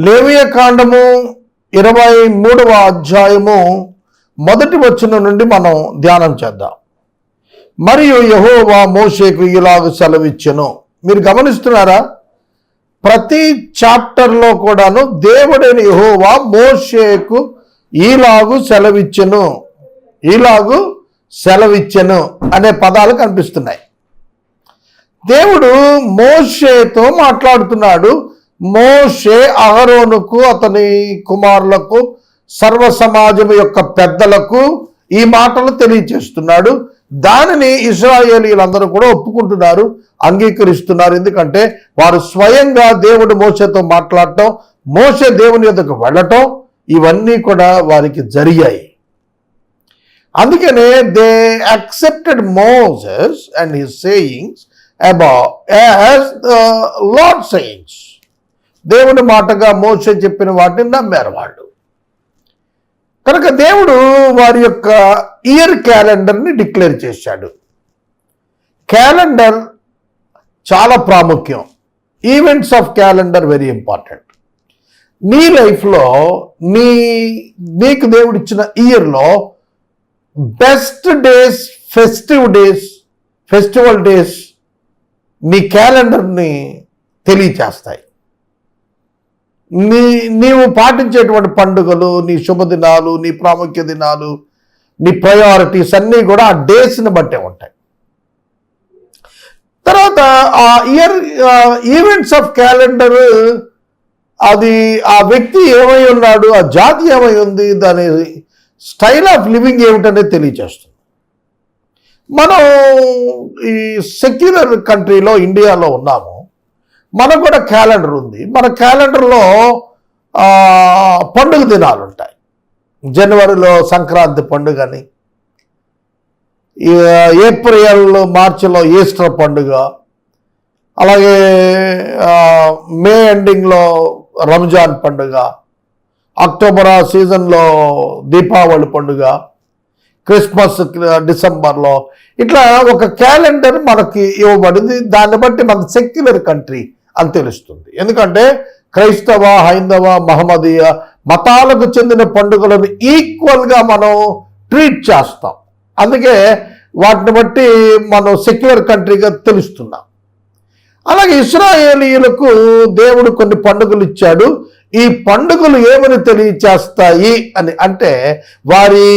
లేవియ కాండము 23వ అధ్యాయము 1వ వచనం నుండి మనం ధ్యానం చేద్దాం. మరియు యెహోవా మోషేకు ఇలాగ సెలవిచ్చెను. మీరు గమనిస్తున్నారా? ప్రతి చాప్టర్లో కూడాను దేవుడైన యెహోవా మోషేకు ఈలాగు సెలవిచ్చెను అనే పదాలు కనిపిస్తున్నాయి. దేవుడు మోషేతో మాట్లాడుతున్నాడు. మోషే అహరోనుకు, అతని కుమారులకు, సర్వ సమాజం యొక్క పెద్దలకు ఈ మాటలు తెలియచేస్తున్నాడు. దానిని ఇశ్రాయేలీయులందరూ కూడా ఒప్పుకుంటున్నారు, అంగీకరిస్తున్నారు. ఎందుకంటే వారు స్వయంగా దేవుడు మోషేతో మాట్లాడటం, మోషే దేవుని యొద్దకు వెళ్ళటం, ఇవన్నీ కూడా వారికి జరిగాయి. అందుకనే they accepted Moses and his sayings about as the lord sayings. దేవుని మాటగా మోషే చెప్పిన వాటిని నమ్మారు వాళ్ళు. కనుక దేవుడు వారి యొక్క ఇయర్ క్యాలెండర్ని డిక్లేర్ చేశాడు. క్యాలెండర్ చాలా ప్రాముఖ్యం. Events of calendar very important. నీ లైఫ్లో నీకు దేవుడు ఇచ్చిన ఇయర్లో బెస్ట్ డేస్, ఫెస్టివల్ డేస్ నీ క్యాలెండర్ని తెలియచేస్తాయి. నీవు పాటించేటువంటి పండుగలు, నీ శుభదినాలు, నీ ప్రాముఖ్య దినాలు, నీ ప్రయారిటీస్ అన్నీ కూడా ఆ డేస్ని బట్టే ఉంటాయి. తర్వాత ఆ ఈవెంట్స్ ఆఫ్ క్యాలెండర్ అది ఆ వ్యక్తి ఏమై ఉన్నాడు, ఆ జాతి ఏమై ఉంది, దాని స్టైల్ ఆఫ్ లివింగ్ ఏమిటనేది తెలియజేస్తుంది. మనం ఈ సెక్యులర్ కంట్రీలో, ఇండియాలో ఉన్నాము. మనకు కూడా క్యాలెండర్ ఉంది. మన క్యాలెండర్లో పండుగ దినాలు ఉంటాయి. జనవరిలో సంక్రాంతి పండుగ అని, ఏప్రిల్ మార్చిలో ఈస్టర్ పండుగ, అలాగే మే ఎండింగ్లో రంజాన్ పండుగ, అక్టోబర్ సీజన్లో దీపావళి పండుగ, క్రిస్మస్ డిసెంబర్లో, ఇట్లా ఒక క్యాలెండర్ మనకి ఇవ్వబడింది. దాన్ని బట్టి మన సెక్యులర్ కంట్రీ అని తెలుస్తుంది. ఎందుకంటే క్రైస్తవ, హైందవ, మహమ్మదీయ మతాలకు చెందిన పండుగలను ఈక్వల్గా మనం ట్రీట్ చేస్తాం. అందుకే వాటిని బట్టి మనం సెక్యులర్ కంట్రీగా తెలుస్తున్నాం. అలాగే ఇశ్రాయేలీయులకు దేవుడు కొన్ని పండుగలు ఇచ్చాడు. ఈ పండుగలు ఏమని తెలియచేస్తాయి అని అంటే వారి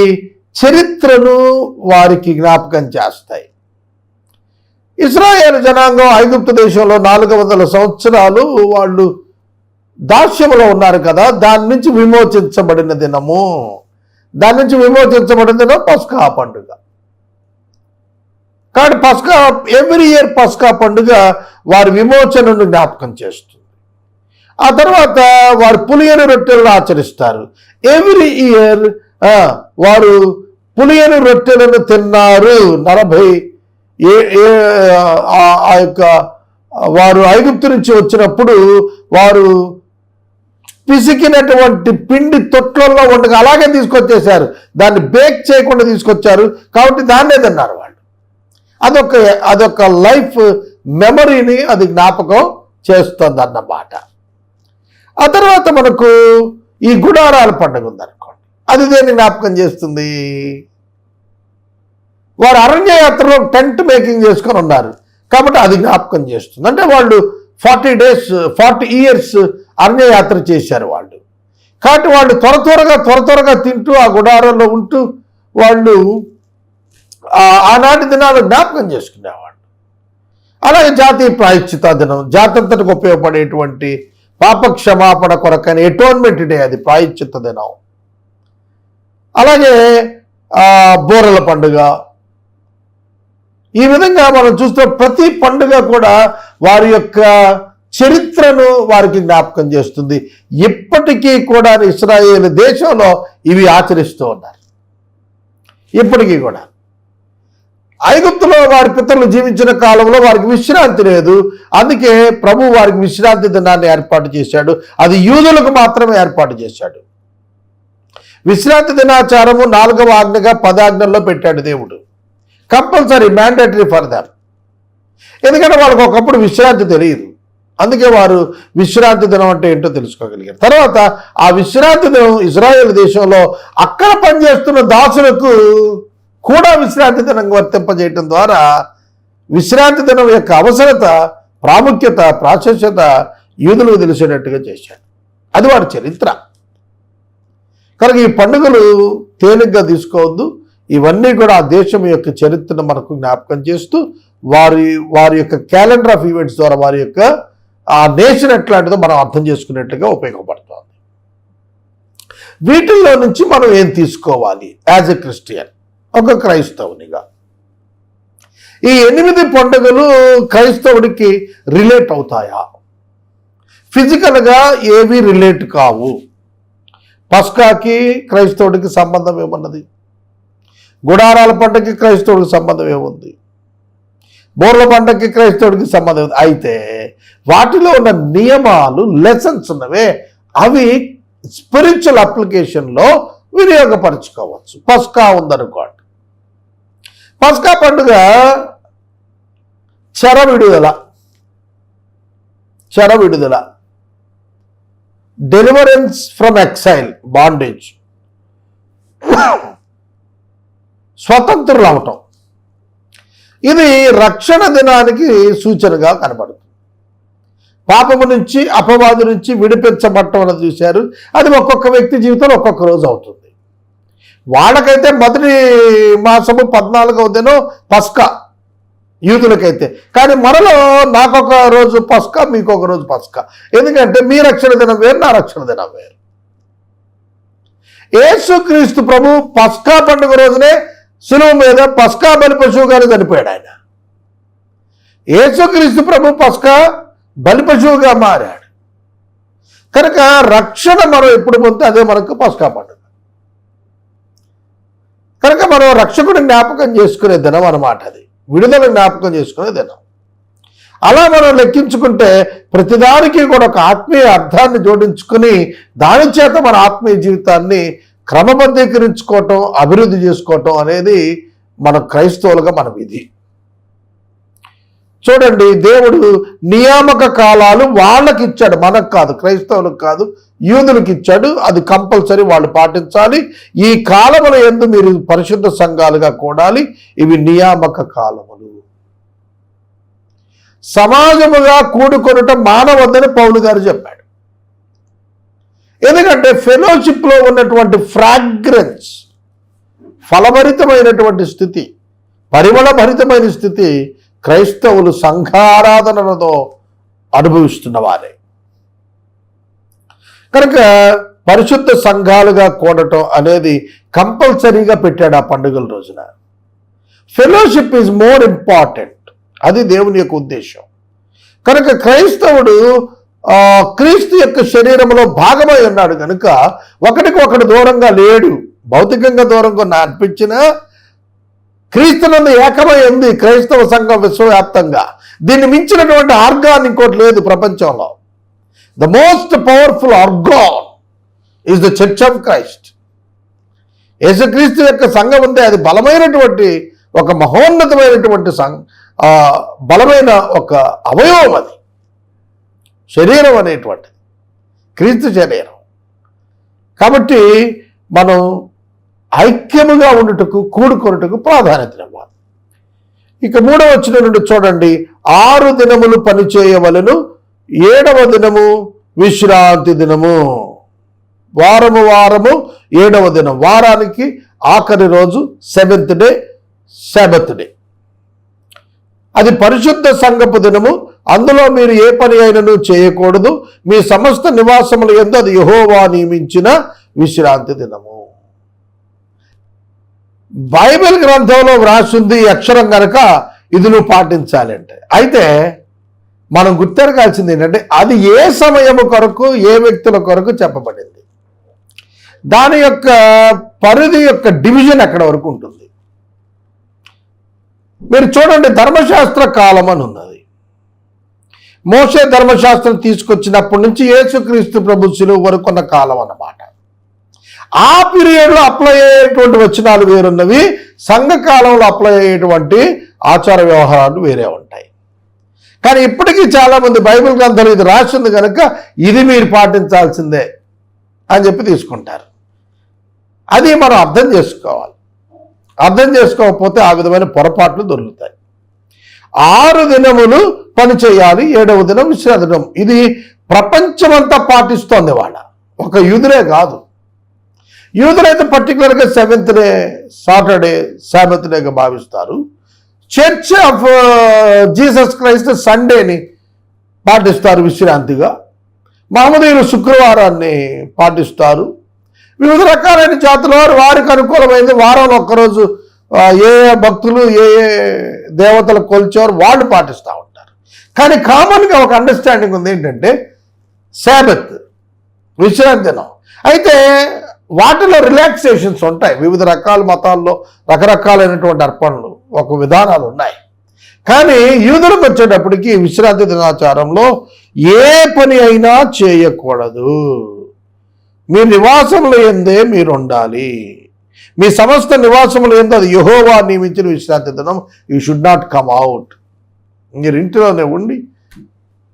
చరిత్రను వారికి జ్ఞాపకం చేస్తాయి. ఇశ్రాయేలు జనాంగం ఐగుప్తు దేశంలో 400 సంవత్సరాలు వాళ్ళు దాస్యములో ఉన్నారు కదా, దాని నుంచి విమోచించబడిన దినం పస్కా పండుగ. కాబట్టి పస్కా, ఎవ్రీ ఇయర్ పస్కా పండుగ వారి విమోచనను జ్ఞాపకం చేస్తుంది. ఆ తర్వాత వారు పులియని రొట్టెలను ఆచరిస్తారు. ఎవ్రీ ఇయర్ వారు పులియని రొట్టెలను తిన్నారు. 40 ఆ యొక్క వారు ఐగుప్తు నుంచి వచ్చినప్పుడు వారు పిసికినటువంటి పిండి తొట్లలో ఉండగా అలాగే తీసుకొచ్చేసారు. దాన్ని బేక్ చేయకుండా తీసుకొచ్చారు. కాబట్టి దాన్నే తిన్నారు వాళ్ళు. అదొక లైఫ్ మెమరీని అది జ్ఞాపకం చేస్తుంది అన్నమాట. ఆ తర్వాత మనకు ఈ గుడారాల పండుగ ఉందనుకోండి. అది దేన్ని జ్ఞాపకం చేస్తుంది? వారు అరణ్యయాత్రలో టెంట్ మేకింగ్ చేసుకొని ఉన్నారు కాబట్టి అది జ్ఞాపకం చేస్తుంది. అంటే వాళ్ళు 40 ఇయర్స్ అరణ్యయాత్ర చేశారు వాళ్ళు. కాబట్టి వాళ్ళు త్వరగా తింటూ ఆ గుడారంలో ఉంటూ వాళ్ళు ఆనాటి దినాలు జ్ఞాపకం చేసుకునేవాళ్ళు. అలాగే జాతీయ ప్రాయశ్చిత దినం, జాతంతటికి ఉపయోగపడేటువంటి పాప క్షమాపణ కొరకని ఎటోన్మెంట్ డే, అది ప్రాయశ్చిత దినం. అలాగే బోరల పండుగ. ఈ విధంగా మనం చూస్తే ప్రతి పండుగ కూడా వారి యొక్క చరిత్రను వారికి జ్ఞాపకం చేస్తుంది. ఇప్పటికీ కూడా ఇశ్రాయేలు దేశంలో ఇవి ఆచరిస్తూ ఉన్నారు. ఇప్పటికీ కూడా ఐగుప్తులో వారి పితరులు జీవించిన కాలంలో వారికి విశ్రాంతి లేదు. అందుకే ప్రభు వారికి విశ్రాంతి దినాన్ని ఏర్పాటు చేశాడు. అది యూదులకు మాత్రమే ఏర్పాటు చేశాడు. విశ్రాంతి దినాచారము 4వ ఆజ్ఞగా 10 ఆజ్ఞల్లో పెట్టాడు దేవుడు. Compulsory, mandatory for them. ఎందుకంటే వాళ్ళకి ఒకప్పుడు విశ్రాంతి తెలియదు. అందుకే వారు విశ్రాంతి దినం అంటే ఏంటో తెలుసుకోగలిగారు. తర్వాత ఆ విశ్రాంతి దినం ఇజ్రాయేల్ దేశంలో అక్కడ పనిచేస్తున్న దాసులకు కూడా విశ్రాంతి దినంగా వర్తింపజేయటం ద్వారా విశ్రాంతి దినం యొక్క అవసరత, ప్రాముఖ్యత, ప్రాశస్యత యూదులకు తెలిసేటట్టుగా చేశాడు. అది వారి చరిత్ర. కనుక ఈ పండుగలు తేలిగ్గా తీసుకోవద్దు. ఇవన్నీ కూడా ఆ దేశం యొక్క చరిత్రను మనకు జ్ఞాపకం చేస్తూ వారి యొక్క క్యాలెండర్ ఆఫ్ ఈవెంట్స్ ద్వారా వారి యొక్క ఆ నేషన్ ఎట్లాంటిదో మనం అర్థం చేసుకునేట్టుగా ఉపయోగపడుతుంది. వీటిల్లో నుంచి మనం ఏం తీసుకోవాలి యాజ్ ఎ క్రిస్టియన్, ఒక క్రైస్తవునిగా? ఈ 8 పండుగలు క్రైస్తవుడికి రిలేట్ అవుతాయా? ఫిజికల్గా ఏవి రిలేట్ కావు. పస్కాకి క్రైస్తవుడికి సంబంధం ఏమన్నది? గుడారాల పండుగకి క్రైస్తవుడికి సంబంధం ఏముంది? బోర్ల పండుగకి క్రైస్తవుడికి సంబంధం ఉంది. అయితే వాటిలో ఉన్న నియమాలు, లెసన్స్ ఉన్నవే, అవి స్పిరిచువల్ అప్లికేషన్లో వినియోగపరచుకోవచ్చు. పస్కా ఉందనుకోండి, పస్కా పండుగ చెర విడుదల, డెలివరెన్స్ ఫ్రమ్ ఎక్సైల్, బాండేజ్, స్వతంత్రులు అవటం, ఇది రక్షణ దినానికి సూచనగా కనబడుతుంది. పాపము నుంచి, అపవాదు నుంచి విడిపించబడటం అనేది చూశారు. అది ఒక్కొక్క వ్యక్తి జీవితంలో ఒక్కొక్క రోజు అవుతుంది. వాళ్ళకైతే మొదటి మాసము 14వ దినం పస్కా యూదులకైతే, కానీ మనలో నాకొక రోజు పస్కా, మీకొక రోజు పస్కా. ఎందుకంటే మీ రక్షణ దినం వేరు, నా రక్షణ దినం వేరు. యేసుక్రీస్తు ప్రభు పస్కా పండుగ రోజునే శిలువ మీద పస్కా బలి పశువుగానే చనిపోయాడు. ఆయన యేసుక్రీస్తు ప్రభు పస్కా బలి పశువుగా మారాడు. కనుక రక్షణ మనం ఎప్పుడు పొందితే అదే మనకు పస్కా పండుగ. కనుక మనం రక్షకుడిని జ్ఞాపకం చేసుకునే దినం అన్నమాట. అది విడుదల జ్ఞాపకం చేసుకునే దినం. అలా మనం లెక్కించుకుంటే ప్రతిదానికి కూడా ఒక ఆత్మీయ అర్థాన్ని జోడించుకుని దాని చేత మన ఆత్మీయ జీవితాన్ని క్రమబద్ధీకరించుకోవటం, అభివృద్ధి చేసుకోవటం అనేది మన క్రైస్తవులుగా మన విధి. చూడండి, దేవుడు నియామక కాలాలు వాళ్ళకి ఇచ్చాడు, మనకు కాదు, క్రైస్తవులకు కాదు, యూదులకు ఇచ్చాడు. అది కంపల్సరీ వాళ్ళు పాటించాలి. ఈ కాలముల యందు మీరు పరిశుద్ధ సంఘాలుగా కూడాలి. ఇవి నియామక కాలములు. సమాజముగా కూడుకొనటం మానవద్దని పౌలు గారు చెప్పాడు. ఎందుకంటే ఫెలోషిప్లో ఉన్నటువంటి ఫ్రాగ్రెన్స్, ఫలభరితమైనటువంటి స్థితి, పరిమళభరితమైన స్థితి క్రైస్తవులు సంఘారాధనలతో అనుభవిస్తున్న వారే. కనుక పరిశుద్ధ సంఘాలుగా కూడటం అనేది కంపల్సరీగా పెట్టాడు ఆ పండుగల రోజున. Fellowship is more important. అది దేవుని యొక్క ఉద్దేశం. కనుక క్రైస్తవుడు క్రీస్తు యొక్క శరీరంలో భాగమై ఉన్నాడు కనుక ఒకటికి ఒకటి దూరంగా లేడు. భౌతికంగా దూరంగా అనిపించినా క్రీస్తునందు ఏకమై ఉంది క్రైస్తవ సంఘం విశ్వవ్యాప్తంగా. దీన్ని మించినటువంటి ఆర్గాన్ ఇంకోటి లేదు ప్రపంచంలో. The most powerful organ is the church of Christ. యేసుక్రీస్తు యొక్క సంఘం ఉంది. అది బలమైనటువంటి ఒక మహోన్నతమైనటువంటి బలమైన ఒక అవయవం. అది శరీరం అనేటువంటిది, క్రీస్తు శరీరం. కాబట్టి మనం ఐక్యముగా ఉండుటకు, కూడుకొనుటకు ప్రాధాన్యత ఇవ్వాలి. ఇక 3వ వచనం నుండి చూడండి, 6 దినములు పని చేయవలెను, 7వ దినము విశ్రాంతి దినము. వారము 7వ దినం, వారానికి ఆఖరి రోజు 7th డే, సాబత్ డే. అది పరిశుద్ధ సంఘపు దినము. అందులో మీరు ఏ పని అయినను చేయకూడదు. మీ సమస్త నివాసముల యందు అది యెహోవా నియమించిన విశ్రాంతి దినము. బైబిల్ గ్రంథంలో వ్రాసింది అక్షరం కనుక ఇది నువ్వు పాటించాలంటే. అయితే మనం గుర్తెరగాల్సింది ఏంటంటే అది ఏ సమయము కొరకు, ఏ వ్యక్తుల కొరకు చెప్పబడింది. దాని యొక్క పరిధి యొక్క డివిజన్ ఎక్కడ వరకు ఉంటుంది. మీరు చూడండి, ధర్మశాస్త్ర కాలం అని ఉన్నది. మోషే ధర్మశాస్త్రం తీసుకొచ్చినప్పటి నుంచి యేసుక్రీస్తు ప్రభు శిలువ వరకు ఉన్న కాలం అన్నమాట. ఆ పీరియడ్లో అప్లై అయ్యేటువంటి వచనాలు వేరున్నవి, సంఘకాలంలో అప్లై అయ్యేటువంటి ఆచార వ్యవహారాలు వేరే ఉంటాయి. కానీ ఇప్పటికీ చాలామంది బైబిల్ గ్రంథాలు ఇది రాసింది కనుక ఇది మీరు పాటించాల్సిందే అని చెప్పి తీసుకుంటారు. అది మనం అర్థం చేసుకోవాలి. అర్థం చేసుకోకపోతే ఆ విధమైన పొరపాట్లు దొరుకుతాయి. 6 దినములు పని చేయాలి, 7వ దినం విశ్రాంతి దినం. ఇది ప్రపంచమంతా పాటిస్తోంది వాళ్ళ, ఒక యూదులే కాదు. యూదులైతే పర్టికులర్గా 7th డే సాటర్డే సాబత్ డేగా భావిస్తారు. చర్చ్ ఆఫ్ జీసస్ క్రైస్ట్ సండేని పాటిస్తారు విశ్రాంతిగా. మహమ్మదీయులు శుక్రవారాన్ని పాటిస్తారు. వివిధ రకాలైన జాతుల వారు వారికి అనుకూలమైంది వారంలో ఒక్కరోజు ఏ భక్తులు ఏ దేవతలు కొలిచేవారు వాళ్ళు పాటిస్తూ ఉంటారు. కానీ కామన్గా ఒక అండర్స్టాండింగ్ ఉంది ఏంటంటే సాబత్ విశ్రాంతి దినం. అయితే వాటిలో రిలాక్సేషన్స్ ఉంటాయి. వివిధ రకాల మతాల్లో రకరకాలైనటువంటి అర్పణలు ఒక విధానాలు ఉన్నాయి. కానీ యూదులకు వచ్చేటప్పటికి విశ్రాంతి దినాచారంలో ఏ పని అయినా చేయకూడదు. మీ నివాసముల యందే మీరు ఉండాలి. మీ సమస్త నివాసముల యందు అది యెహోవా నియమించిన విశ్రాంతి దినం. You should not come out. మీరు ఇంటిలోనే ఉండి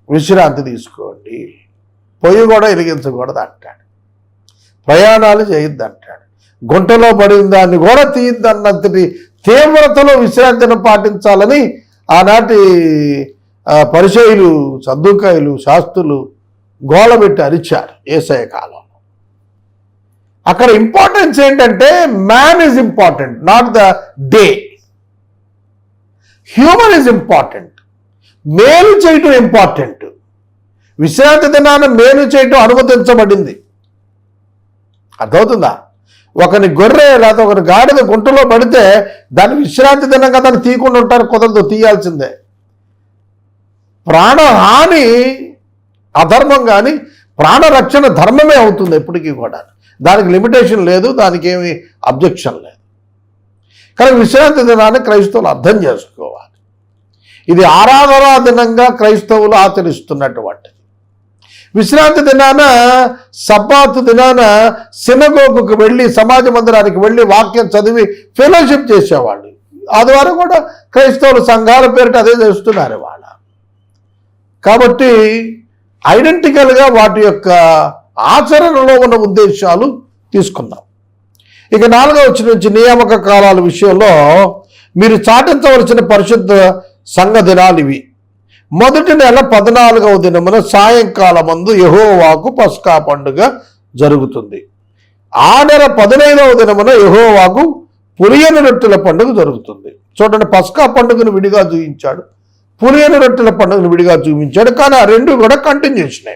విశ్రాంతి తీసుకోండి. పొయ్యి కూడా వెలిగించకూడదు అంటాడు. ప్రయాణాలు చేయొద్దు అంటాడు. గుంటలో పడిన దాన్ని కూడా తీయద్దన్నది తీవ్రతలో విశ్రాంతిని పాటించాలని ఆనాటి పరిచయులు, సద్దుకాయలు, శాస్త్రులు గోలబెట్టి అరిచారు యేసయ్య కాలంలో. అక్కడ ఇంపార్టెన్స్ ఏంటంటే man is important, not the day. Human is important. మేలు చేయటం ఇంపార్టెంట్. విశ్రాంతి దినాన్ని మేలు చేయటం అనుమతించబడింది. అర్థమవుతుందా? ఒకని గొర్రె లేదా ఒకరి గాడిద గుంటలో పడితే దాన్ని విశ్రాంతి దినంగా దాన్ని తీయకుండా ఉంటారు, కుదరదు, తీయాల్సిందే. ప్రాణహాని అధర్మం, కానీ ప్రాణరక్షణ ధర్మమే అవుతుంది ఎప్పటికీ కూడా. దానికి లిమిటేషన్ లేదు, దానికి ఏమి అబ్జెక్షన్ లేదు. కానీ విశ్రాంతి దినాన్ని క్రైస్తవులు అర్థం చేసుకోవాలి. ఇది ఆరాధనా దినంగా క్రైస్తవులు ఆచరిస్తున్నటువంటిది. విశ్రాంతి దినాన, సబ్బాతు దినాన సినగోగుకు వెళ్ళి, సమాజ మందిరానికి వెళ్ళి వాక్యం చదివి ఫెలోషిప్ చేసేవాళ్ళు. ఆదివారం కూడా క్రైస్తవులు సంఘాల పేరిట అదే చేస్తున్నారు వాళ్ళ. కాబట్టి ఐడెంటికల్గా వాటి యొక్క ఆచరణలో ఉన్న ఉద్దేశాలు తీసుకుందాం. ఇక 4వ వచనం నుంచి నియామక కాలాల విషయంలో మీరు చాటించవలసిన పరిశుద్ధ సంఘ దినాలు ఇవి. మొదటి నెల 14వ దినమున సాయంకాలమందు యెహోవాకు పస్కా పండుగ జరుగుతుంది. ఆ నెల 15వ దినమున యెహోవాకు పులియని రొట్టెల పండుగ జరుగుతుంది. చూడండి, పస్కా పండుగను విడిగా చూపించాడు, పులియని రొట్టెల పండుగను విడిగా చూపించాడు. కానీ ఆ రెండు కూడా కంటిన్యూషనే.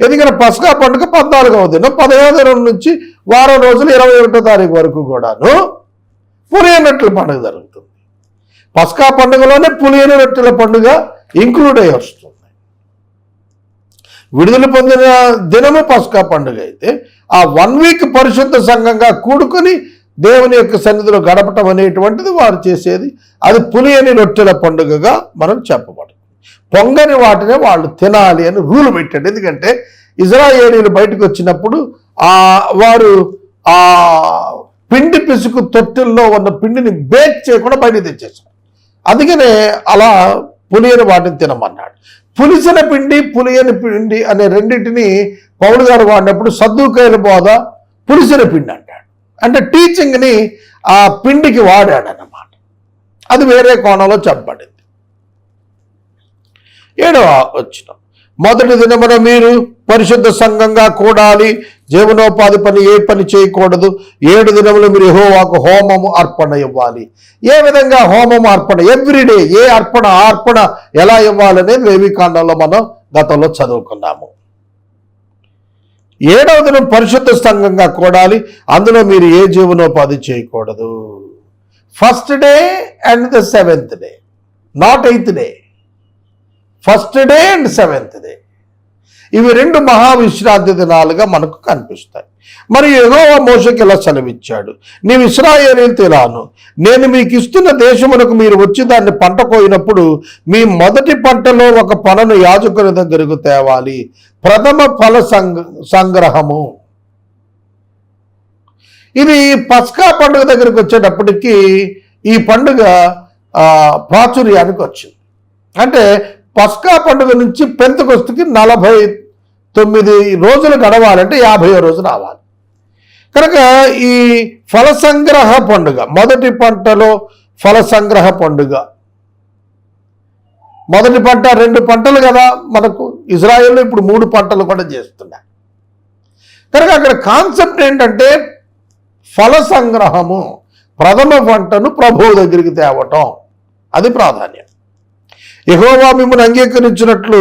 ఎందుకంటే పస్కా పండుగ 14వ దినం, 15వ దినం నుంచి వారం రోజులు 21వ తారీఖు వరకు కూడాను పులియని రొట్టెల పండుగ జరుగుతుంది. పస్కా పండుగలోనే పులియని రొట్టెల పండుగ ఇంక్లూడ్ అయ్యి వస్తుంది. విడుదల పొందిన దినము పస్కా పండుగ అయితే ఆ 1 వీక్ పరిశుద్ధ సంఘంగా కూడుకొని దేవుని యొక్క సన్నిధిలో గడపటం అనేటువంటిది వారు చేసేది. అది పులియని రొట్టెల పండుగగా మనం చెప్పబడుతుంది. పొంగని వాటినే వాళ్ళు తినాలి అని రూల్ పెట్టాడు. ఎందుకంటే ఇజ్రాయేలీలు బయటకు వచ్చినప్పుడు వారు ఆ పిండి పిసుకు తొట్టెల్లో ఉన్న పిండిని బేక్ చేయకుండా బయటకు తెచ్చేసారు. అందుకనే అలా పులియని వాటిని తినమన్నాడు. పులిసిన పిండి, పులియని పిండి అనే రెండింటిని పౌలు గారు వాడినప్పుడు సద్దుకాయల బోధ పులిసిన పిండి అంటాడు. అంటే టీచింగ్ని ఆ పిండికి వాడాడన్నమాట. అది వేరే కోణంలో చెప్పబడింది. 7వ వచనం, మొదటి దినమున మీరు పరిశుద్ధ సంఘంగా కూడాలి, జీవనోపాధి పని ఏ పని చేయకూడదు. 7 దినములు మీరు యెహోవాకు హోమము అర్పణ ఇవ్వాలి. ఏ విధంగా హోమము అర్పణ? ఎవ్రీడే ఏ అర్పణ ఎలా ఇవ్వాలనేది లేవీకాండంలో మనం గతంలో చదువుకున్నాము. 7వ దినం పరిశుద్ధ సంఘంగా కూడాలి, అందులో మీరు ఏ జీవనోపాధి చేయకూడదు. First day and the 7th day, not 8th day. First day and 7th day, ఇవి 2 మహావిశ్రాంతి దినాలుగా మనకు కనిపిస్తాయి. మరి యెహోవా మోషేకి ఇలా సెలవిచ్చాడు, నీవు ఇశ్రాయేలీయులతో ఇలాను, నేను మీకు ఇస్తున్న దేశమునకు మీరు వచ్చి దాన్ని పంట కోయినప్పుడు మీ మొదటి పంటలో ఒక పనను యాజకుని దగ్గరకు తేవాలి, ప్రథమ ఫల సంగ్రహము. ఇది పస్కా పండుగ దగ్గరికి వచ్చేటప్పటికి ఈ పండుగ ప్రాచుర్యానికి వచ్చింది. అంటే పస్కా పండుగ నుంచి పెంతెకొస్తుకి 49 రోజులు గడవాలంటే 50వ రోజు రావాలి. కనుక ఈ ఫల సంగ్రహ పండుగ, మొదటి పంటలో ఫల సంగ్రహ పండుగ, మొదటి పంట 2 పంటలు కదా మనకు. ఇజ్రాయెల్లో ఇప్పుడు 3 పంటలు కూడా చేస్తున్నారు. కనుక అక్కడ కాన్సెప్ట్ ఏంటంటే ఫల సంగ్రహము, ప్రథమ పంటను ప్రభువు దగ్గరికి తేవటం, అది ప్రాధాన్యం. యెహోవా మిమ్మల్ని అంగీకరించినట్లు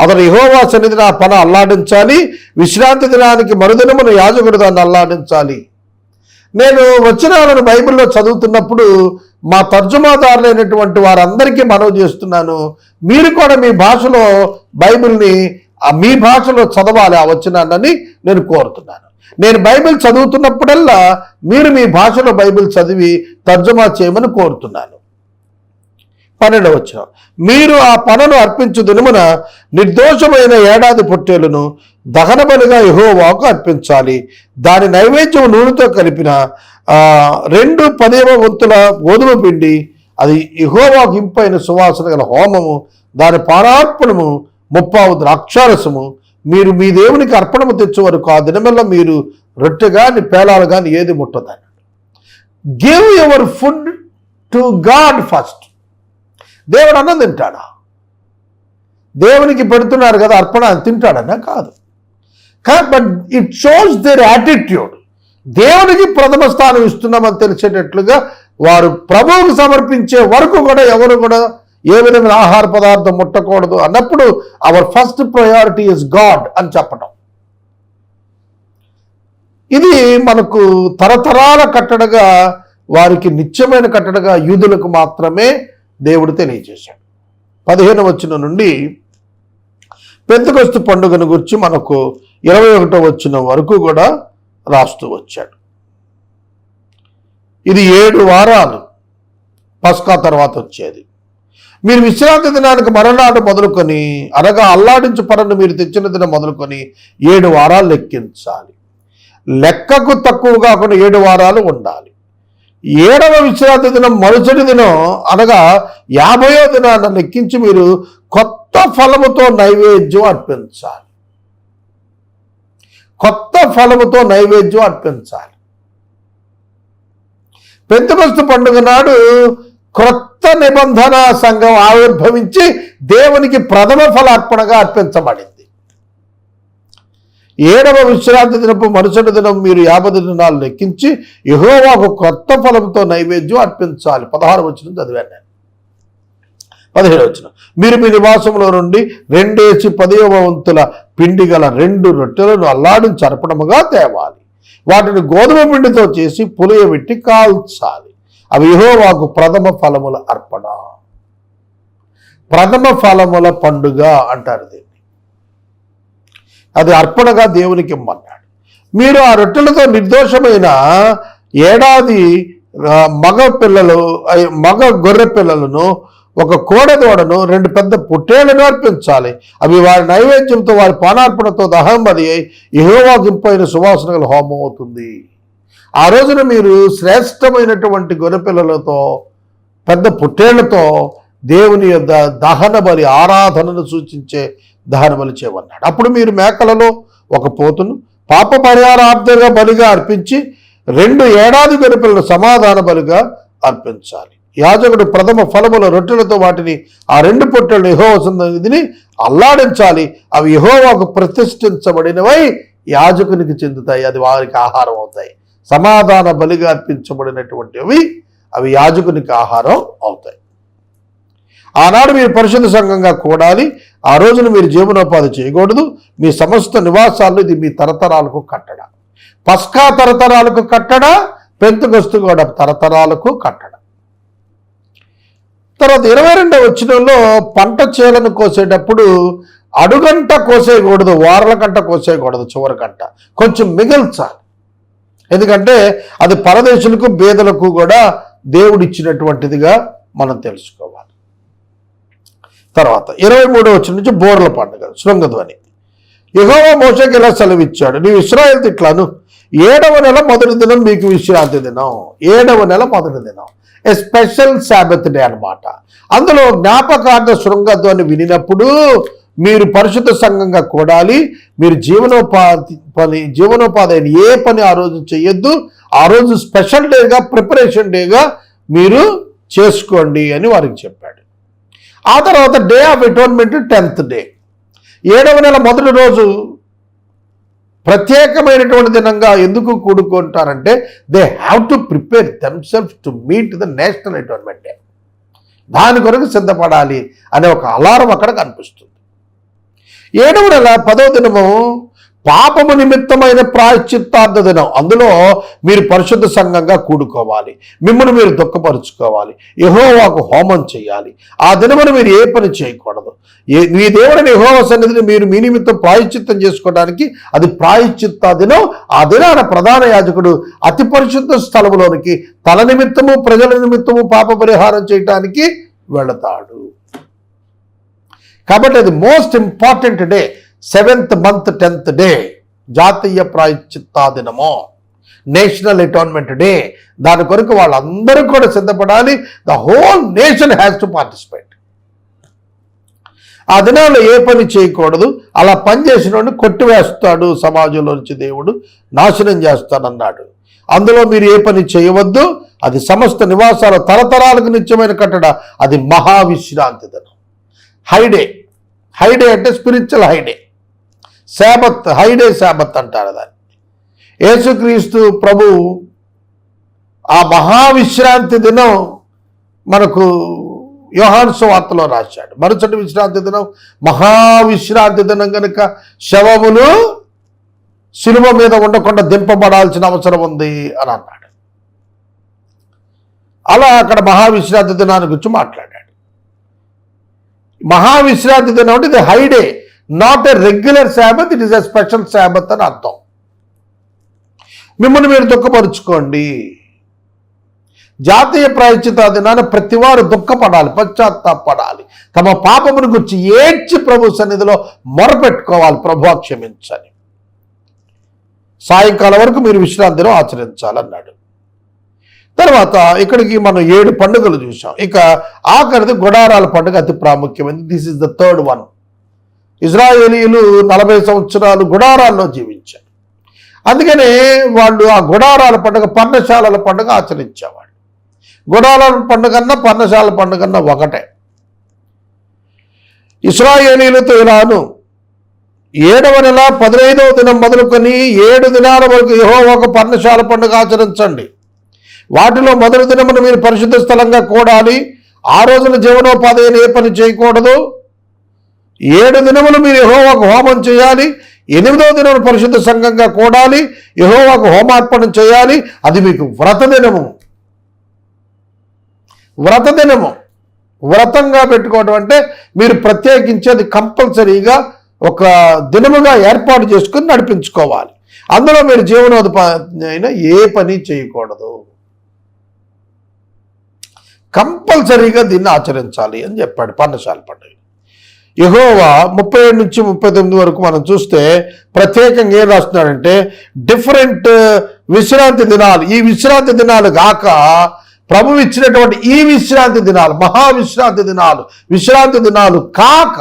అతను యెహోవా సన్నిధిని ఆ పన అల్లాడించాలి. విశ్రాంతి దినానికి మరుదినమున యాజకుడు దాన్ని అల్లాడించాలి. నేను వచనాలను బైబిల్లో చదువుతున్నప్పుడు మా తర్జుమాదారులైనటువంటి వారందరికీ మనవి చేస్తున్నాను, మీరు కూడా మీ భాషలో బైబిల్ని మీ భాషలో చదవాలి ఆ వచనాన్ని నేను కోరుతున్నాను. నేను బైబిల్ చదువుతున్నప్పుడల్లా మీరు మీ భాషలో బైబిల్ చదివి తర్జుమా చేయమని కోరుతున్నాను. 12వ వచనం, మీరు ఆ పనను అర్పించు దినమున నిర్దోషమైన ఏడాది పొట్టేలును దహన బలిగా యెహోవాకు అర్పించాలి. దాని నైవేద్యం నూనెతో కలిపిన 2 10వ వంతుల గోధుమ పిండి, అది యెహోవాకు ఇంపైన సువాసన గల హోమము. దాని పానార్పణము 30 ద్రాక్షారసము. మీరు మీ దేవునికి అర్పణము తెచ్చే వరకు ఆ దినమల్ల మీరు రొట్టె కానీ పేలాలు కానీ ఏది ముట్టదని. Give your food to God first. దేవుడు అన్నం తింటాడా? దేవునికి పెడుతున్నారు కదా అర్పణ, తింటాడన్నా? కాదు. But it shows their attitude. దేవునికి ప్రథమ స్థానం ఇస్తున్నామని తెలిసేటట్లుగా వారు ప్రభువుకు సమర్పించే వరకు కూడా ఎవరు కూడా ఏ విధమైన ఆహార పదార్థం ముట్టకూడదు అన్నప్పుడు our first priority is God అని చెప్పడం. ఇది మనకు తరతరాల కట్టడగా, వారికి నిత్యమైన కట్టడగా యూదులకు మాత్రమే దేవుడు తెలియజేశాడు. 15వ వచనం నుండి పెంతెకొస్తు పండుగను గురించి మనకు 21వ వచనం వరకు కూడా రాస్తూ వచ్చాడు. ఇది 7 వారాలు పస్కా తర్వాత వచ్చేది. మీరు విశ్రాంతి దినానికి మరనాడు మొదలుకొని, అనగా అల్లాడించు పరను మీరు తెచ్చిన దినం మొదలుకొని 7 వారాలు లెక్కించాలి. లెక్కకు తక్కువ కాకుండా 7 వారాలు ఉండాలి. 7వ విశ్రాంతి దినం మరుసటి దినం అనగా 50వ దినాన్ని లెక్కించి మీరు కొత్త ఫలముతో నైవేద్యం అర్పించాలి. కొత్త ఫలముతో నైవేద్యం అర్పించాలి. పెంతెకొస్తు పండుగ నాడు క్రొత్త నిబంధన సంఘం ఆవిర్భవించి దేవునికి ప్రథమ ఫల అర్పణగా అర్పించబడింది. 7వ విశ్రాంతి దినపు మరుసటి దినం మీరు 50 దినాలు లెక్కించి యెహోవాకు కొత్త ఫలంతో నైవేద్యం అర్పించాలి. 16వ వచనం చదివాను నేను. 17వ వచనం, మీరు మీ నివాసంలో నుండి 2 10వ వంతుల పిండి గల 2 రొట్టెలను అల్లాడించి అర్పణముగా తేవాలి. వాటిని గోధుమ పిండితో చేసి పులియబెట్టి కాల్చాలి. అవి యెహోవాకు ప్రథమ ఫలముల అర్పణ. ప్రథమ ఫలముల పండుగ అంటారు దీన్ని. అది అర్పణగా దేవునికి ఇమ్మన్నాడు. మీరు ఆ రొట్టెలతో నిర్దోషమైన ఏడాది మగ గొర్రె పిల్లలను, 1 కోడెదూడను, 2 పెద్ద పొట్టేళ్లను అర్పించాలి. అవి వారి నైవేద్యంతో వారి పానార్పణతో దహనబలి యెహోవాకు ఇంపైన సువాసన గల హోమం అవుతుంది. ఆ రోజున మీరు శ్రేష్టమైనటువంటి గొర్రెపిల్లలతో, పెద్ద పొట్టేళ్లతో దేవుని యొద్ద దహన బలి, ఆరాధనను సూచించే దహన బలి చేయమన్నాడు. అప్పుడు మీరు మేకలలో 1 పోతును పాప పరిహారార్థంగా బలిగా అర్పించి 2 ఏడాది గొర్రెపిల్లలను సమాధాన బలిగా అర్పించాలి. యాజకుడు ప్రథమ ఫలముల రొట్టెలతో వాటిని ఆ 2 పొట్టెలను యెహోవా సన్నిధిని అల్లాడించాలి. అవి యెహోవాకు ప్రతిష్ఠించబడినవై యాజకునికి చెందుతాయి. అది వారికి ఆహారం అవుతాయి. సమాధాన బలిగా అర్పించబడినటువంటివి అవి యాజకునికి ఆహారం అవుతాయి. ఆనాడు మీరు పరిశుద్ధ సంఘంగా కూడాలి. ఆ రోజున మీరు జీవనోపాధి చేయకూడదు. మీ సమస్త నివాసాలు ఇది మీ తరతరాలకు కట్టడ. పస్కా తరతరాలకు కట్టడ, పెంతెకొస్తు కూడా తరతరాలకు కట్టడ. తర్వాత 22వ వచనంలో పంట చేలను కోసేటప్పుడు అడుగంట కోసేయకూడదు, వారల కంట కోసేయకూడదు, చివరి కంట కొంచెం మిగిల్చాలి. ఎందుకంటే అది పరదేశులకు బేదలకు కూడా దేవుడిచ్చినటువంటిదిగా మనం తెలుసుకోవాలి. తర్వాత 23వ వచనం నుంచి బోర్ల పండుగ, శృంగధ్వని. యెహోవా మోషేకి ఇలా సెలవిచ్చాడు, నీవు ఇశ్రాయేలుతో ఇట్లాను, 7వ నెల మొదటి దినం మీకు విశ్రాంతి దినం. 7వ నెల మొదటి దినం. ఏ స్పెషల్ సాబత్ డే అన్నమాట. అందులో జ్ఞాపకార్థ శృంగధ్వని వినినప్పుడు మీరు పరిశుద్ధ సంఘంగా కూడాలి. మీరు జీవనోపాధి అయిన ఏ పని ఆ రోజు చేయొద్దు. ఆ రోజు స్పెషల్ డేగా, ప్రిపరేషన్ డేగా మీరు చేసుకోండి అని వారికి చెప్పాడు. ఆ తర్వాత day of atonement 10th day, 7వ నెల మొదటి రోజు ప్రత్యేకమైనటువంటి దినంగా ఎందుకు కూడుకుంటారంటే they have to prepare themselves to meet the national atonement day. దాని కొరకు సిద్ధపడాలి అనే ఒక అలారం అక్కడ కనిపిస్తుంది. 7వ నెల 10వ దినము పాపము నిమిత్తమైన ప్రాయశ్చిత్తార్థ దినం. అందులో మీరు పరిశుద్ధ సంఘంగా కూడుకోవాలి, మిమ్మల్ని మీరు దుఃఖపరుచుకోవాలి, యెహోవాకు హోమం చేయాలి. ఆ దినమును మీరు ఏ పని చేయకూడదు. మీ దేవుడైన యెహోవా సన్నిధిని మీరు మీ నిమిత్తం ప్రాయశ్చిత్తం చేసుకోవడానికి అది ప్రాయశ్చిత్త దినం. ఆ దినాన ప్రధాన యాజకుడు అతి పరిశుద్ధ స్థలములోనికి తన నిమిత్తము ప్రజల నిమిత్తము పాప పరిహారం చేయటానికి వెళతాడు. కాబట్టి అది most important day, 7th month 10th day, జాతీయ ప్రాయశ్చిత్తా దినము, నేషనల్ అటోన్మెంట్ డే. దాని కొరకు వాళ్ళందరూ కూడా సిద్ధపడాలి. The whole nation has to participate. ఆ దినాల్లో ఏ పని చేయకూడదు. అలా పని చేసిన వాడిని కొట్టివేస్తాడు, సమాజంలో నుంచి దేవుడు నాశనం చేస్తాడన్నాడు. అందులో మీరు ఏ పని చేయవద్దు. అది సమస్త నివాసాల తరతరాలకు నిత్యమైన కట్టడ. అది మహావిశ్రాంతి దినం, హైడే. హైడే అంటే స్పిరిచువల్ హైడే. శాబత్, హైడే శాబత్ అంటారు దాన్ని. యేసుక్రీస్తు ప్రభు ఆ మహావిశ్రాంతి దినం మనకు యోహాను సువార్తలో రాశాడు. మరుసటి విశ్రాంతి దినం మహావిశ్రాంతి దినం కనుక శవములు శిలువ మీద ఉండకుండా దింపబడాల్సిన అవసరం ఉంది అని అన్నాడు. అలా అక్కడ మహావిశ్రాంతి దినాన్ని గురించి మాట్లాడాడు. మహావిశ్రాంతి దినం అంటే ఇది high day, not a regular sabbath, it is a special sabbath అని అర్థం. మిమ్మల్ని మీరు దుఃఖపరుచుకోండి. జాతీయ ప్రాయశ్చిత్త దినాన ప్రతి వారు దుఃఖపడాలి, పశ్చాత్తాపడాలి, తమ పాపమును గురించి ఏడ్చి ప్రభు సన్నిధిలో మొరపెట్టుకోవాలి, ప్రభువా క్షమించని. సాయంకాలం వరకు మీరు విశ్రాంతి దినం ఆచరించాలన్నాడు. తర్వాత ఇక్కడికి మనం 7 పండుగలు చూసాం. ఇక ఆఖరిది గుడారాల పండుగ అతి ప్రాముఖ్యమైనది. This is the 3rd one. ఇజ్రాయేలీయులు 40 సంవత్సరాలు గుడారాల్లో జీవించారు. అందుకనే వాళ్ళు ఆ గుడారాల పండుగ, పర్ణశాలల పండుగ ఆచరించేవాళ్ళు. గుడారాల పండుగ అన్నా పర్ణశాల పండుగ అన్నా ఒకటే. ఇశ్రాయేలీయులతో ఇలాను 7వ నెల 15వ దినం మొదలుకొని 7 దినాల వరకు యెహోవాకు పర్ణశాల పండుగ ఆచరించండి. వాటిలో మొదటి దినమును మీరు పరిశుద్ధ స్థలంగా కూడాలి. ఆ రోజున జీవనోపాధి అయిన ఏ పని చేయకూడదు. 7 దినములు మీరు యెహోవాకు హోమం చేయాలి. 8వ దినమును పరిశుద్ధ సంఘంగా కూడాలి, యెహోవాకు హోమార్పణ చేయాలి. అది మీకు వ్రత దినము. వ్రత దినము వ్రతంగా పెట్టుకోవడం అంటే మీరు ప్రత్యేకించి అది కంపల్సరీగా ఒక దినముగా ఏర్పాటు చేసుకుని నడిపించుకోవాలి. అందులో మీరు జీవనోపాధి అయినా ఏ పని చేయకూడదు. కంపల్సరీగా దీన్ని ఆచరించాలి అని చెప్పాడు పర్ణశాల పండుగ. యెహోవా 37 నుంచి 39 వరకు మనం చూస్తే ప్రత్యేకంగా ఏం రాస్తున్నాడంటే డిఫరెంట్ విశ్రాంతి దినాలు. ఈ విశ్రాంతి దినాలు కాక ప్రభు ఇచ్చినటువంటి ఈ విశ్రాంతి దినాలు, మహావిశ్రాంతి దినాలు, విశ్రాంతి దినాలు కాక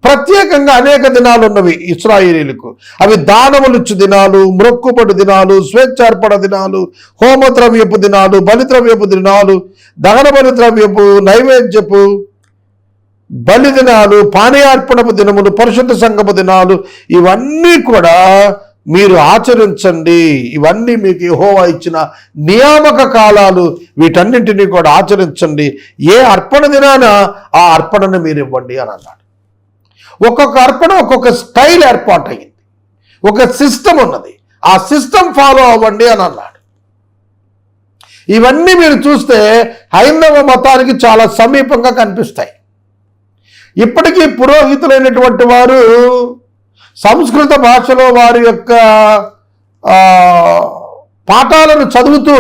ప్రత్యేకంగా అనేక దినాలు ఉన్నవి ఇశ్రాయేలీయులకు. అవి దానములిచ్చు దినాలు, మ్రొక్కుబడి దినాలు, స్వేచ్ఛార్పణ దినాలు, హోమద్రవ్యపు దినాలు, బలిద్రవ్యపు దినాలు, దహన బలిద్రవ్యపు, నైవేద్యపు బలి దినాలు, పానీయార్పణపు దినములు, పరిశుద్ధ సంఘపు దినాలు, ఇవన్నీ కూడా మీరు ఆచరించండి. ఇవన్నీ మీకు యెహోవా ఇచ్చిన నియామక కాలాలు. వీటన్నింటినీ కూడా ఆచరించండి. ఏ అర్పణ దినాన ఆ అర్పణను మీరు ఇవ్వండి అని అన్నాడు. ఒక్కొక్క అర్పణ ఒక్కొక్క స్టైల్ ఏర్పాటయింది, ఒక సిస్టమ్ ఉన్నది. ఆ సిస్టమ్ ఫాలో అవ్వండి అని అన్నాడు. ఇవన్నీ మీరు చూస్తే హైందవ మతానికి చాలా సమీపంగా కనిపిస్తాయి. ఇప్పటికీ పురోహితులైనటువంటి వారు సంస్కృత భాషలో వారి యొక్క పాఠాలను చదువుతూ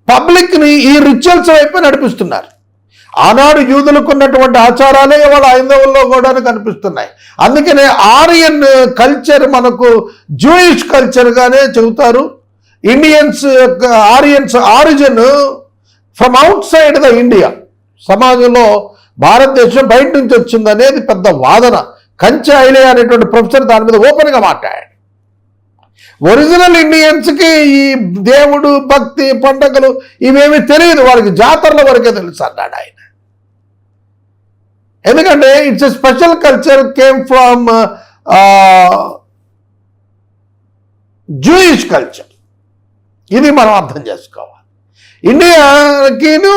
పబ్లిక్ని ఈ రిచువల్స్ వైపు నడిపిస్తున్నారు. ఆనాడు యూదులకు ఉన్నటువంటి ఆచారాలే వాళ్ళ హైందవుల్లో కూడా కనిపిస్తున్నాయి. అందుకనే ఆరియన్ కల్చర్ మనకు జూయిష్ కల్చర్గానే చెబుతారు. ఇండియన్స్ యొక్క ఆరియన్స్ origin from out side the India. సమాజంలో భారతదేశం బయట నుంచి వచ్చిందనేది పెద్ద వాదన. కంచె ఐలే అనేటువంటి ప్రొఫెసర్ దాని మీద ఓపెన్గా మాట్లాడాడు. ఒరిజినల్ ఇండియన్స్కి ఈ దేవుడు, భక్తి, పండగలు ఇవేమీ తెలియదు, వారికి జాతరల వరకే తెలుసు అన్నాడు ఆయన. ఎందుకంటే it's a special culture came from Jewish culture. ఇది మనం అర్థం చేసుకోవాలి. ఇండియాకిను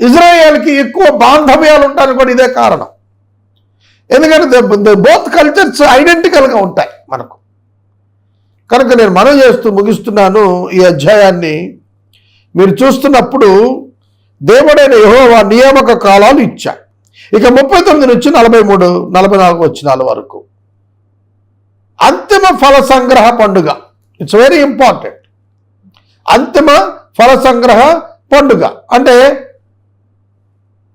ఇజ్రాయెల్కి ఎక్కువ బాంధవ్యాలు ఉండడానికి కూడా ఇదే కారణం. ఎందుకంటే బోత్ కల్చర్స్ ఐడెంటికల్గా ఉంటాయి మనకు. కనుక నేను మనం ముగిస్తున్నాను ఈ అధ్యాయాన్ని. మీరు చూస్తున్నప్పుడు దేవుడైన యెహోవా నియామక కాలాలు ఇచ్చాడు. ఇక 39 నుంచి 43, 44 వచనాల వరకు అంతిమ ఫల సంగ్రహ పండుగ. It's very important. అంతిమ ఫల సంగ్రహ పండుగ అంటే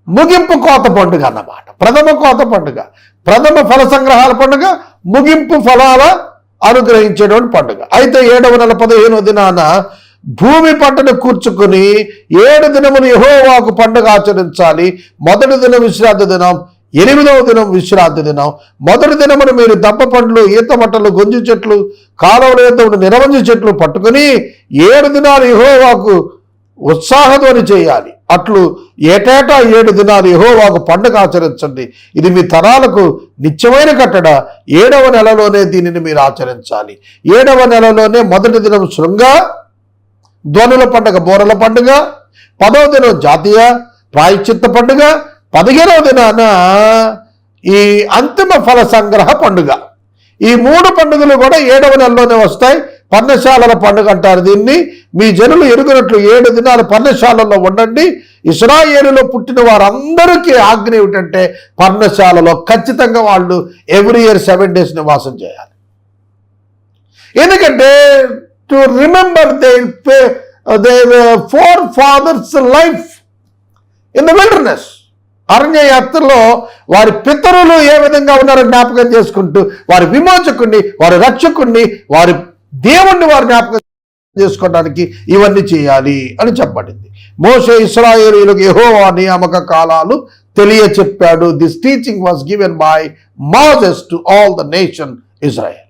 ముగింపు కోత పండుగ అన్నమాట. ప్రథమ కోత పండుగ, ప్రథమ ఫల సంగ్రహాల పండుగ, ముగింపు ఫలాల అనుగ్రహించేటువంటి పండుగ. అయితే 7వ నెల 15వ దినాన భూమి పంటను కూర్చుకుని 7 దినములు యెహోవాకు పండుగ ఆచరించాలి. మొదటి దినం విశ్రాంతి దినం, 8వ దినం విశ్రాంతి దినం. మొదటి దినమును మీరు దప్ప పండ్లు, ఈత మట్టలు, గొంజి చెట్లు, కాలువల యొద్ద ఉన్న నిరవంజి చెట్లు పట్టుకుని 7 దినాలు యెహోవాకు ఉత్సాహధ్వని చేయాలి. అట్లు ఏటేటా 7 దినాలు యెహోవాకు పండుగ ఆచరించండి. ఇది మీ తరాలకు నిత్యమైన కట్టడ. 7వ నెలలోనే దీనిని మీరు ఆచరించాలి. 7వ నెలలోనే మొదటి దినం శృంగ ధ్వనుల పండుగ, బోరల పండుగ. 10వ దినం జాతీయ ప్రాయశ్చిత్త పండుగ. 15వ దినాన ఈ అంతిమ ఫల సంగ్రహ పండుగ. ఈ 3 పండుగలు కూడా 7వ నెలలోనే వస్తాయి. పర్ణశాలల పండుగ అంటారు దీన్ని. మీ జనులు ఎరుగునట్లు 7 దినాలు పర్ణశాలలో ఉండండి. ఇశ్రాయేలులో పుట్టిన వారందరికీ ఆజ్ఞ ఏమిటంటే పర్ణశాలలో ఖచ్చితంగా వాళ్ళు ఎవ్రీ ఇయర్ 7 days నివాసం చేయాలి. ఎందుకంటే to remember their forefathers life in the wilderness. అరణ్య యాత్రలో వారి పితరులు ఏ విధంగా ఉన్నారో జ్ఞాపకం చేసుకుంటూ వారి విమోచకుణ్ణి, వారి రక్షకుణ్ణి, వారి దేవుణ్ణి వారు జ్ఞాపకం చేసుకోవడానికి ఇవన్నీ చేయాలి అని చెప్పబడింది. మోషే ఇశ్రాయేలీయులకు యెహోవా నియామక కాలాలు తెలియచెప్పాడు. This teaching was given by Moses to all the nation Israel.